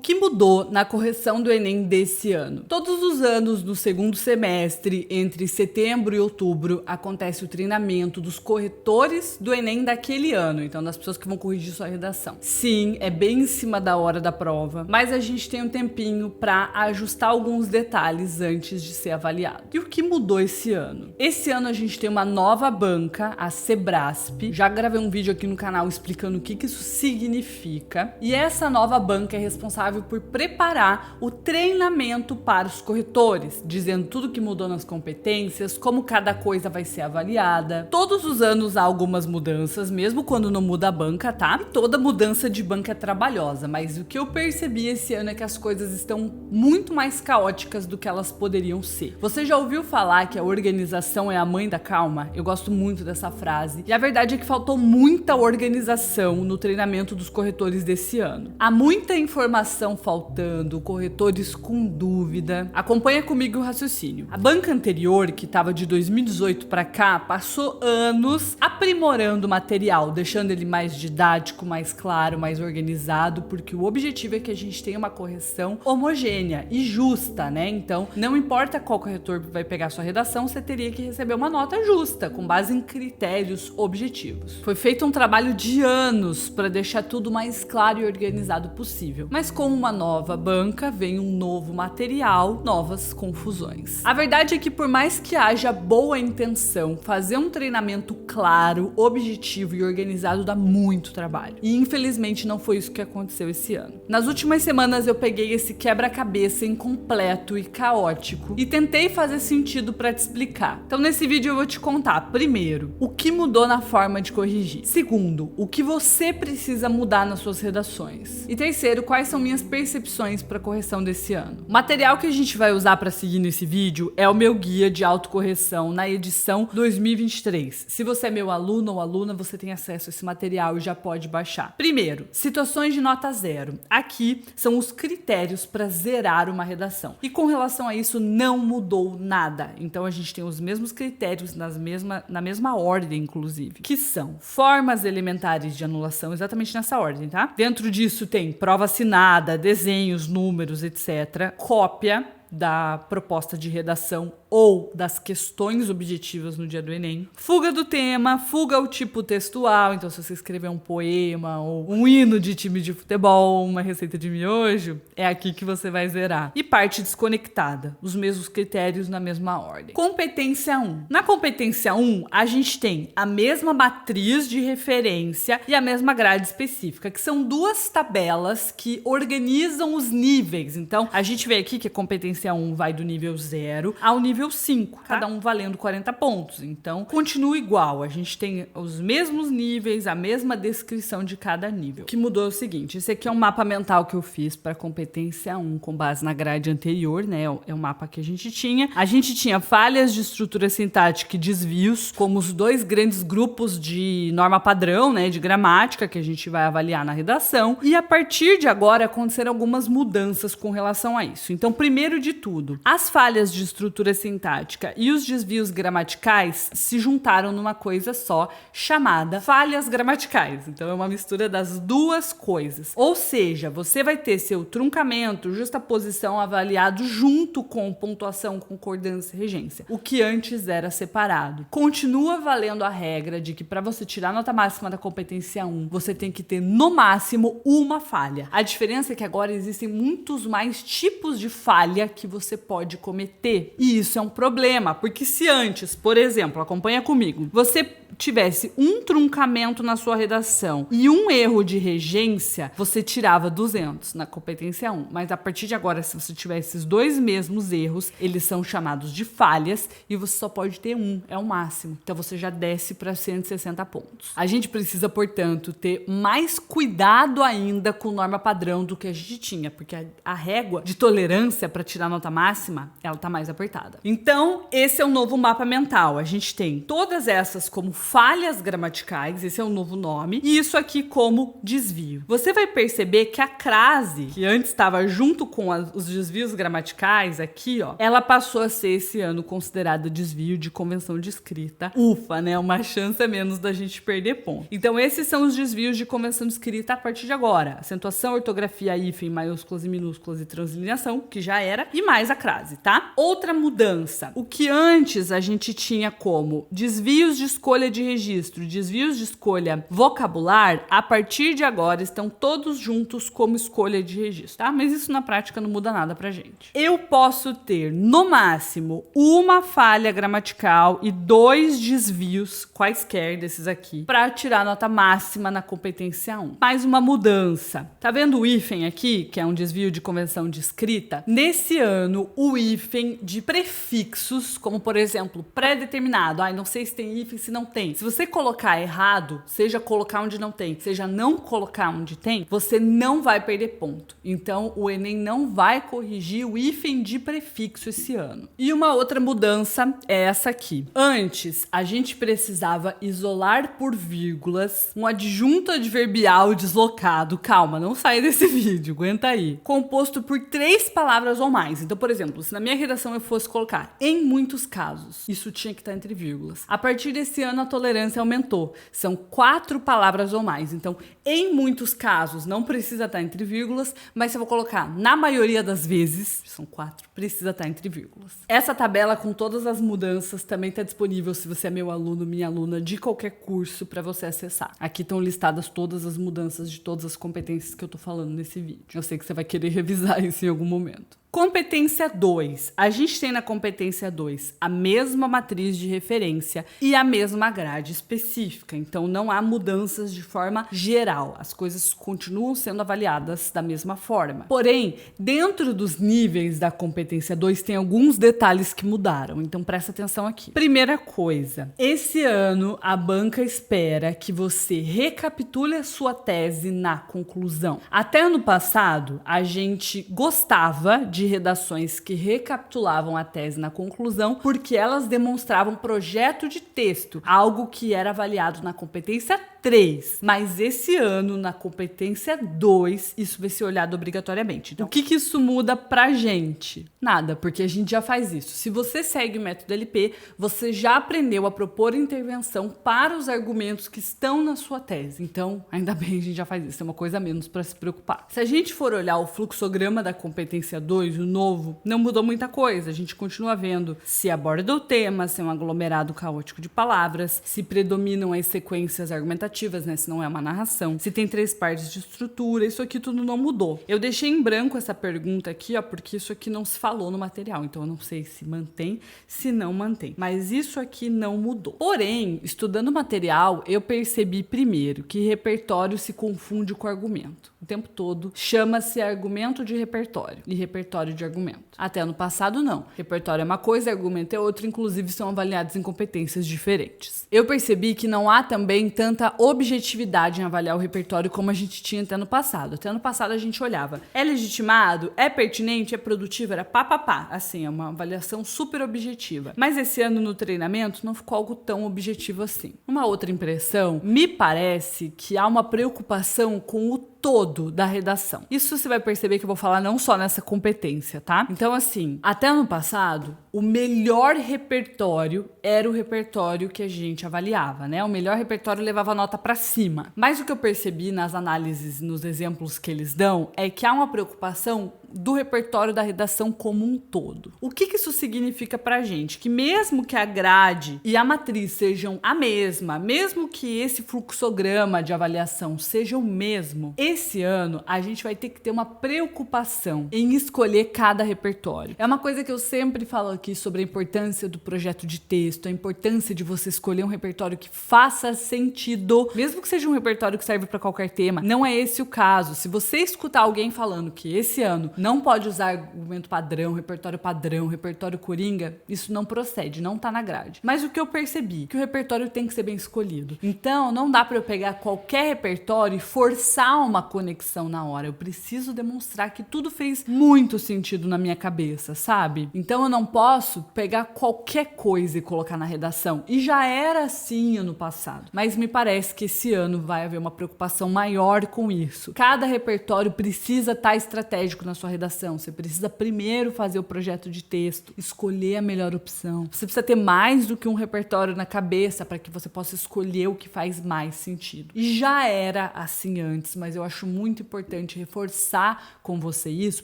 que mudou na correção do Enem desse ano? Todos os anos do segundo semestre, entre setembro e outubro, acontece o treinamento dos corretores do Enem daquele ano, então das pessoas que vão corrigir sua redação. Sim, é bem em cima da hora da prova, mas a gente tem um tempinho para ajustar alguns detalhes antes de ser avaliado. E o que mudou esse ano? Esse ano a gente tem uma nova banca, a Sebrasp. Já gravei um vídeo aqui no canal explicando o que isso significa. E essa nova banca é responsável por preparar o treinamento para os corretores, dizendo tudo que mudou nas competências, como cada coisa vai ser avaliada. Todos os anos há algumas mudanças, mesmo quando não muda a banca, tá? E toda mudança de banca é trabalhosa, mas o que eu percebi esse ano é que as coisas estão muito mais caóticas do que elas poderiam ser. Você já ouviu falar que a organização é a mãe da calma? Eu gosto muito dessa frase. E a verdade é que faltou muita organização no treinamento dos corretores desse ano. Há muita informação faltando, corretores com dúvida. Acompanha comigo o raciocínio. A banca anterior, que estava de 2018 para cá, passou anos aprimorando o material, deixando ele mais didático, mais claro, mais organizado, porque o objetivo é que a gente tenha uma correção homogênea e justa, né? Então, não importa qual corretor vai pegar sua redação, você teria que receber uma nota justa, com base em critérios objetivos. Foi feito um trabalho de anos para deixar tudo mais claro e organizado possível. Mas com uma nova banca vem um novo material, novas confusões. A verdade é que por mais que haja boa intenção, fazer um treinamento claro, objetivo e organizado dá muito trabalho. E infelizmente não foi isso que aconteceu esse ano. Nas últimas semanas eu peguei esse quebra-cabeça incompleto e caótico e tentei fazer sentido para te explicar. Então nesse vídeo eu vou te contar, primeiro, o que mudou na forma de corrigir. Segundo, o que você precisa mudar nas suas redações. E terceiro, quais são minhas percepções para correção desse ano. O material que a gente vai usar para seguir nesse vídeo é o meu guia de autocorreção na edição 2023. Se você é meu aluno ou aluna, você tem acesso a esse material e já pode baixar. Primeiro, situações de nota zero. Aqui são os critérios para zerar uma redação. E com relação a isso, não mudou nada. Então a gente tem os mesmos critérios na mesma ordem, inclusive, que são formas elementares de anulação, exatamente nessa ordem, tá? Dentro disso tem prova assinada, desenhos, números, etc. Cópia da proposta de redação ou das questões objetivas no dia do Enem. Fuga do tema, fuga ao tipo textual, então se você escrever um poema ou um hino de time de futebol, uma receita de miojo, é aqui que você vai zerar. E parte desconectada, os mesmos critérios na mesma ordem. Competência 1. Na competência 1, a gente tem a mesma matriz de referência e a mesma grade específica, que são duas tabelas que organizam os níveis. Então, a gente vê aqui que a competência 1 vai do nível 0 ao nível 5, cada um valendo 40 pontos. Então, continua igual. A gente tem os mesmos níveis, a mesma descrição de cada nível. O que mudou é o seguinte, esse aqui é um mapa mental que eu fiz para competência 1, com base na grade anterior, né? É o mapa que a gente tinha. A gente tinha falhas de estrutura sintática e desvios, como os dois grandes grupos de norma padrão, né? De gramática, que a gente vai avaliar na redação. E a partir de agora, aconteceram algumas mudanças com relação a isso. Então, primeiro de tudo, as falhas de estrutura sintática e os desvios gramaticais se juntaram numa coisa só, chamada falhas gramaticais. Então é uma mistura das duas coisas. Ou seja, você vai ter seu truncamento, justaposição avaliado junto com pontuação, concordância e regência, o que antes era separado. Continua valendo a regra de que para você tirar a nota máxima da competência 1, você tem que ter no máximo uma falha. A diferença é que agora existem muitos mais tipos de falha que você pode cometer. E isso é um problema, porque se antes, por exemplo, acompanha comigo, você tivesse um truncamento na sua redação e um erro de regência, você tirava 200 na competência 1. Mas a partir de agora, se você tiver esses dois mesmos erros, eles são chamados de falhas e você só pode ter um, é o máximo. Então você já desce para 160 pontos. A gente precisa, portanto, ter mais cuidado ainda com norma padrão do que a gente tinha, porque a régua de tolerância para tirar tirar nota máxima, ela tá mais apertada. Então, esse é o novo mapa mental. A gente tem todas essas como falhas gramaticais, esse é o novo nome, e isso aqui como desvio. Você vai perceber que a crase, que antes estava junto com os desvios gramaticais aqui, ó, ela passou a ser esse ano considerada desvio de convenção de escrita. Ufa, né? Uma chance a menos da gente perder ponto. Então, esses são os desvios de convenção de escrita a partir de agora. Acentuação, ortografia, hífen, maiúsculas e minúsculas e translineação, que já era, e mais a crase, tá? Outra mudança. O que antes a gente tinha como desvios de escolha de registro, desvios de escolha vocabular, a partir de agora estão todos juntos como escolha de registro, tá? Mas isso na prática não muda nada pra gente. Eu posso ter, no máximo, uma falha gramatical e 2 desvios, quaisquer desses aqui, pra tirar nota máxima na competência 1. Mais uma mudança. Tá vendo o hífen aqui, que é um desvio de convenção de escrita? Nesse ano, o hífen de prefixos, como por exemplo, pré-determinado. Ai, não sei se tem hífen, se não tem. Se você colocar errado, seja colocar onde não tem, seja não colocar onde tem, você não vai perder ponto. Então, o Enem não vai corrigir o hífen de prefixo esse ano. E uma outra mudança é essa aqui. Antes, a gente precisava isolar por vírgulas um adjunto adverbial deslocado. Calma, não sai desse vídeo, aguenta aí. Composto por 3 palavras ou mais. Então, por exemplo, se na minha redação eu fosse colocar em muitos casos, isso tinha que estar entre vírgulas. A partir desse ano, a tolerância aumentou. São 4 palavras ou mais. Então, em muitos casos, não precisa estar entre vírgulas, mas se eu vou colocar na maioria das vezes, são 4, precisa estar entre vírgulas. Essa tabela com todas as mudanças também está disponível se você é meu aluno, minha aluna, de qualquer curso para você acessar. Aqui estão listadas todas as mudanças de todas as competências que eu tô falando nesse vídeo. Eu sei que você vai querer revisar isso em algum momento. Competência 2. A gente tem na competência 2 a mesma matriz de referência e a mesma grade específica. Então, não há mudanças de forma geral. As coisas continuam sendo avaliadas da mesma forma. Porém, dentro dos níveis da competência 2, tem alguns detalhes que mudaram. Então, presta atenção aqui. Primeira coisa. Esse ano, a banca espera que você recapitule a sua tese na conclusão. Até ano passado, a gente gostava de redações que recapitulavam a tese na conclusão, porque elas demonstravam projeto de texto, algo que era avaliado na competência 3. Mas esse ano, na competência 2, isso vai ser olhado obrigatoriamente. Então, o que isso muda pra gente? Nada, porque a gente já faz isso. Se você segue o método LP, você já aprendeu a propor intervenção para os argumentos que estão na sua tese. Então, ainda bem, a gente já faz isso. É uma coisa a menos para se preocupar. Se a gente for olhar o fluxograma da competência 2, o novo, não mudou muita coisa. A gente continua vendo se aborda o tema, se é um aglomerado caótico de palavras, se predominam as sequências argumentativas, né? Se não é uma narração, se tem 3 partes de estrutura, isso aqui tudo não mudou. Eu deixei em branco essa pergunta aqui, ó, porque isso aqui não se falou no material, então eu não sei se mantém, se não mantém. Mas isso aqui não mudou. Porém, estudando o material, eu percebi primeiro que repertório se confunde com argumento. O tempo todo chama-se argumento de repertório e repertório de argumento. Até ano passado, não. Repertório é uma coisa, argumento é outra, inclusive são avaliados em competências diferentes. Eu percebi que não há também tanta objetividade em avaliar o repertório como a gente tinha até ano passado. Até ano passado a gente olhava, é legitimado, é pertinente, é produtivo, era pá. Assim, é uma avaliação super objetiva. Mas esse ano no treinamento não ficou algo tão objetivo assim. Uma outra impressão, me parece que há uma preocupação com o todo da redação. Isso você vai perceber que eu vou falar não só nessa competência, tá? Então, assim, até ano passado, o melhor repertório era o repertório que a gente avaliava, né? O melhor repertório levava a nota pra cima. Mas o que eu percebi nas análises, nos exemplos que eles dão, é que há uma preocupação do repertório da redação como um todo. O que isso significa pra gente? Que mesmo que a grade e a matriz sejam a mesma, mesmo que esse fluxograma de avaliação seja o mesmo, esse ano a gente vai ter que ter uma preocupação em escolher cada repertório. É uma coisa que eu sempre falo aqui sobre a importância do projeto de texto, a importância de você escolher um repertório que faça sentido, mesmo que seja um repertório que serve pra qualquer tema. Não é esse o caso. Se você escutar alguém falando que esse ano não pode usar argumento padrão, repertório coringa, isso não procede, não tá na grade. Mas o que eu percebi, que o repertório tem que ser bem escolhido. Então, não dá pra eu pegar qualquer repertório e forçar uma conexão na hora. Eu preciso demonstrar que tudo fez muito sentido na minha cabeça, sabe? Então, eu não posso pegar qualquer coisa e colocar na redação. E já era assim ano passado. Mas me parece que esse ano vai haver uma preocupação maior com isso. Cada repertório precisa estar estratégico na sua redação. Você precisa primeiro fazer o projeto de texto, escolher a melhor opção. Você precisa ter mais do que um repertório na cabeça para que você possa escolher o que faz mais sentido. E já era assim antes, mas eu acho muito importante reforçar com você isso,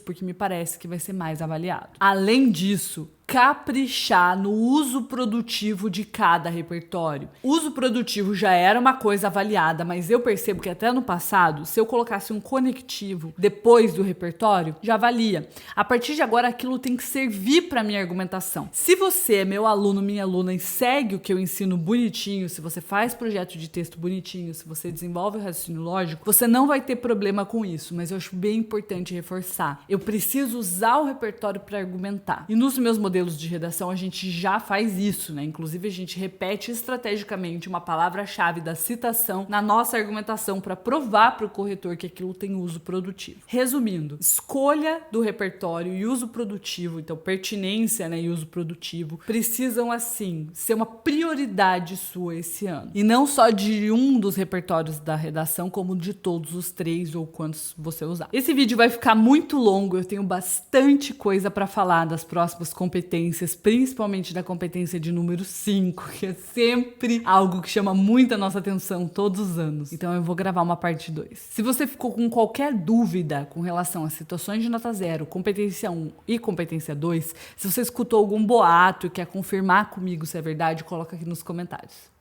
porque me parece que vai ser mais avaliado. Além disso, caprichar no uso produtivo de cada repertório. Uso produtivo já era uma coisa avaliada, mas eu percebo que até no passado, se eu colocasse um conectivo depois do repertório, já valia. A partir de agora, aquilo tem que servir para minha argumentação. Se você é meu aluno, minha aluna e segue o que eu ensino bonitinho, se você faz projeto de texto bonitinho, se você desenvolve o raciocínio lógico, você não vai ter problema com isso, mas eu acho bem importante reforçar. Eu preciso usar o repertório para argumentar. E nos meus modelos de redação a gente já faz isso, né? Inclusive a gente repete estrategicamente uma palavra-chave da citação na nossa argumentação para provar para o corretor que aquilo tem uso produtivo. Resumindo, escolha do repertório e uso produtivo, então pertinência, né, e uso produtivo, precisam assim ser uma prioridade sua esse ano. E não só de um dos repertórios da redação, como de todos os 3 ou quantos você usar. Esse vídeo vai ficar muito longo, eu tenho bastante coisa para falar das próximas competências, principalmente da competência de número 5, que é sempre algo que chama muita nossa atenção todos os anos. Então eu vou gravar uma parte 2. Se você ficou com qualquer dúvida com relação às situações de nota 0, competência 1 e competência 2, se você escutou algum boato e quer confirmar comigo se é verdade, coloca aqui nos comentários.